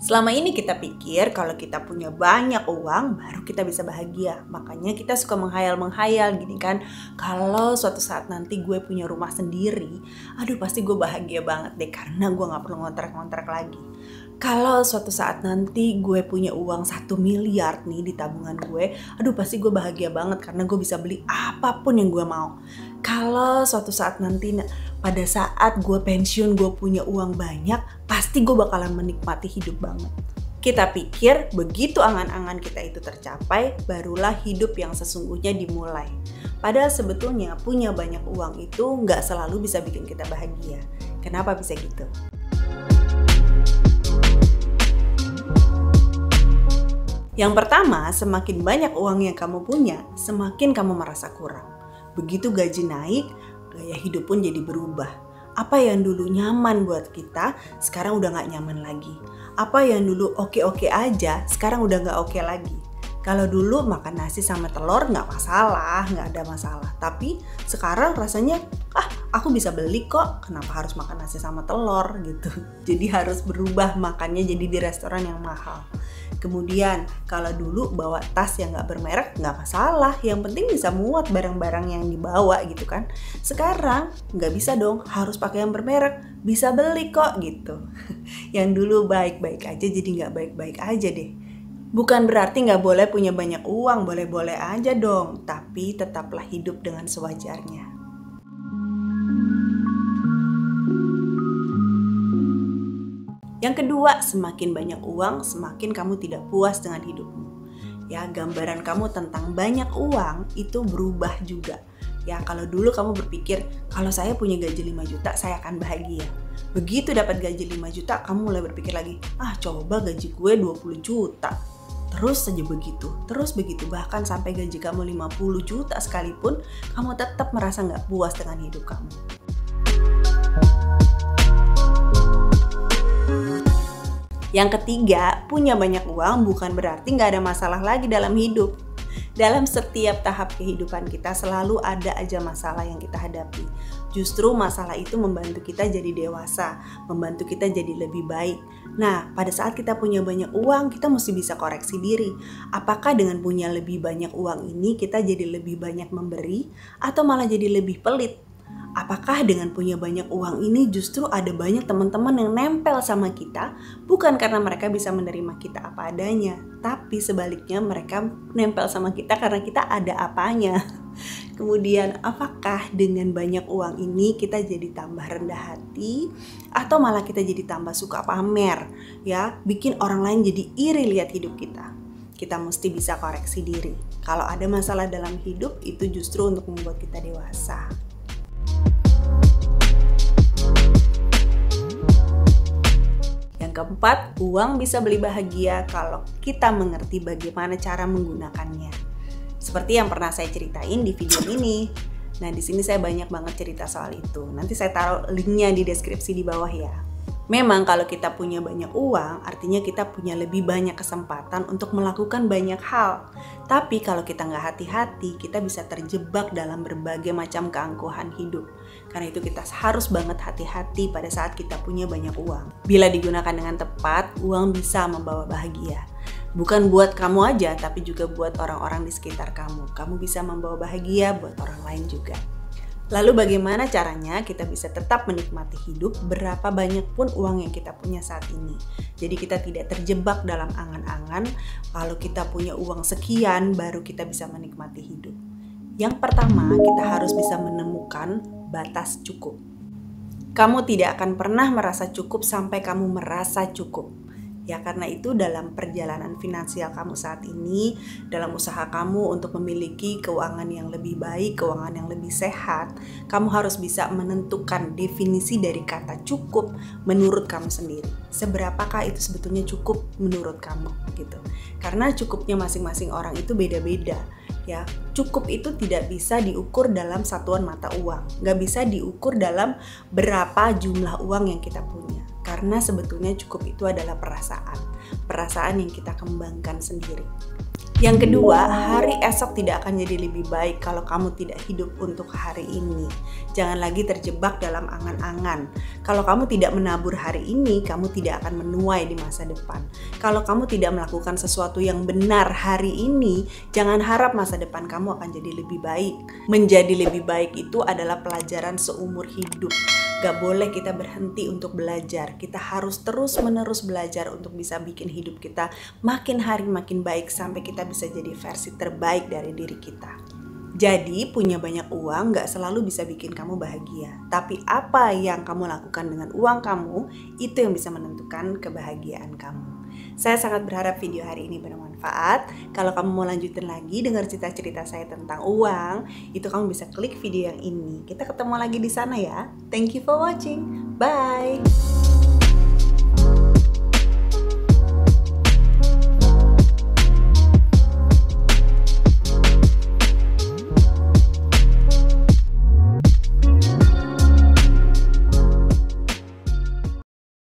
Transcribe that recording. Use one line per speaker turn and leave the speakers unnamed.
Selama ini kita pikir kalau kita punya banyak uang baru kita bisa bahagia. Makanya kita suka menghayal-menghayal gini kan. Kalau suatu saat nanti gue punya rumah sendiri, aduh pasti gue bahagia banget deh karena gue gak perlu ngontrak-ngontrak lagi. Kalau suatu saat nanti gue punya uang 1 miliar nih di tabungan gue, aduh pasti gue bahagia banget karena gue bisa beli apapun yang gue mau. Kalau suatu saat nanti pada saat gue pensiun gue punya uang banyak, pasti gue bakalan menikmati hidup banget. Kita pikir begitu angan-angan kita itu tercapai, barulah hidup yang sesungguhnya dimulai. Padahal sebetulnya punya banyak uang itu nggak selalu bisa bikin kita bahagia. Kenapa bisa gitu? Yang pertama, semakin banyak uang yang kamu punya, semakin kamu merasa kurang. Begitu gaji naik, gaya hidup pun jadi berubah. Apa yang dulu nyaman buat kita, sekarang udah gak nyaman lagi. Apa yang dulu oke-oke aja, sekarang udah gak oke lagi. Kalau dulu makan nasi sama telur gak masalah, gak ada masalah. Tapi sekarang rasanya, aku bisa beli kok, kenapa harus makan nasi sama telur gitu. Jadi harus berubah makannya jadi di restoran yang mahal. Kemudian kalau dulu bawa tas yang gak bermerek gak masalah, yang penting bisa muat barang-barang yang dibawa gitu kan. Sekarang gak bisa dong, harus pakai yang bermerek, bisa beli kok gitu. Yang dulu baik-baik aja jadi gak baik-baik aja deh. Bukan berarti gak boleh punya banyak uang, boleh-boleh aja dong, tapi tetaplah hidup dengan sewajarnya. Yang kedua, semakin banyak uang, semakin kamu tidak puas dengan hidupmu. Ya, gambaran kamu tentang banyak uang itu berubah juga. Ya, kalau dulu kamu berpikir, kalau saya punya gaji 5 juta, saya akan bahagia. Begitu dapat gaji 5 juta, kamu mulai berpikir lagi, coba gaji gue 20 juta. Terus saja begitu, terus begitu. Bahkan sampai gaji kamu 50 juta sekalipun, kamu tetap merasa gak puas dengan hidup kamu. Yang ketiga, punya banyak uang bukan berarti nggak ada masalah lagi dalam hidup. Dalam setiap tahap kehidupan kita selalu ada aja masalah yang kita hadapi. Justru masalah itu membantu kita jadi dewasa, membantu kita jadi lebih baik. Nah, pada saat kita punya banyak uang, kita mesti bisa koreksi diri. Apakah dengan punya lebih banyak uang ini kita jadi lebih banyak memberi atau malah jadi lebih pelit? Apakah dengan punya banyak uang ini justru ada banyak teman-teman yang nempel sama kita bukan karena mereka bisa menerima kita apa adanya, tapi sebaliknya mereka nempel sama kita karena kita ada apanya. Kemudian apakah dengan banyak uang ini kita jadi tambah rendah hati atau malah kita jadi tambah suka pamer, ya, bikin orang lain jadi iri lihat hidup kita. Kita mesti bisa koreksi diri. Kalau ada masalah dalam hidup itu justru untuk membuat kita dewasa. Keempat, uang bisa beli bahagia kalau kita mengerti bagaimana cara menggunakannya. Seperti yang pernah saya ceritain di video ini. Nah, di sini saya banyak banget cerita soal itu. Nanti saya taruh linknya di deskripsi di bawah ya. Memang kalau kita punya banyak uang, artinya kita punya lebih banyak kesempatan untuk melakukan banyak hal. Tapi kalau kita nggak hati-hati, kita bisa terjebak dalam berbagai macam keangkuhan hidup. Karena itu kita harus banget hati-hati pada saat kita punya banyak uang. Bila digunakan dengan tepat, uang bisa membawa bahagia. Bukan buat kamu aja, tapi juga buat orang-orang di sekitar kamu. Kamu bisa membawa bahagia buat orang lain juga. Lalu bagaimana caranya kita bisa tetap menikmati hidup berapa banyak pun uang yang kita punya saat ini. Jadi kita tidak terjebak dalam angan-angan kalau kita punya uang sekian baru kita bisa menikmati hidup. Yang pertama, kita harus bisa menemukan batas cukup. Kamu tidak akan pernah merasa cukup sampai kamu merasa cukup. Ya, karena itu dalam perjalanan finansial kamu saat ini, dalam usaha kamu untuk memiliki keuangan yang lebih baik, keuangan yang lebih sehat, kamu harus bisa menentukan definisi dari kata cukup menurut kamu sendiri. Seberapakah itu sebetulnya cukup menurut kamu gitu. Karena cukupnya masing-masing orang itu beda-beda. Ya, cukup itu tidak bisa diukur dalam satuan mata uang, nggak bisa diukur dalam berapa jumlah uang yang kita punya. Karena sebetulnya cukup itu adalah perasaan yang kita kembangkan sendiri. Yang kedua, hari esok tidak akan jadi lebih baik kalau kamu tidak hidup untuk hari ini. Jangan lagi terjebak dalam angan-angan. Kalau kamu tidak menabur hari ini, kamu tidak akan menuai di masa depan. Kalau kamu tidak melakukan sesuatu yang benar hari ini, jangan harap masa depan kamu akan jadi lebih baik. Menjadi lebih baik itu adalah pelajaran seumur hidup. Gak boleh kita berhenti untuk belajar. Kita harus terus-menerus belajar untuk bisa bikin hidup kita makin hari makin baik sampai kita bisa jadi versi terbaik dari diri kita. Jadi punya banyak uang gak selalu bisa bikin kamu bahagia. Tapi apa yang kamu lakukan dengan uang kamu, itu yang bisa menentukan kebahagiaan kamu. Saya sangat berharap video hari ini bermanfaat. Kalau kamu mau lanjutin lagi dengar cerita-cerita saya tentang uang, itu kamu bisa klik video yang ini. Kita ketemu lagi di sana ya. Thank you for watching. Bye.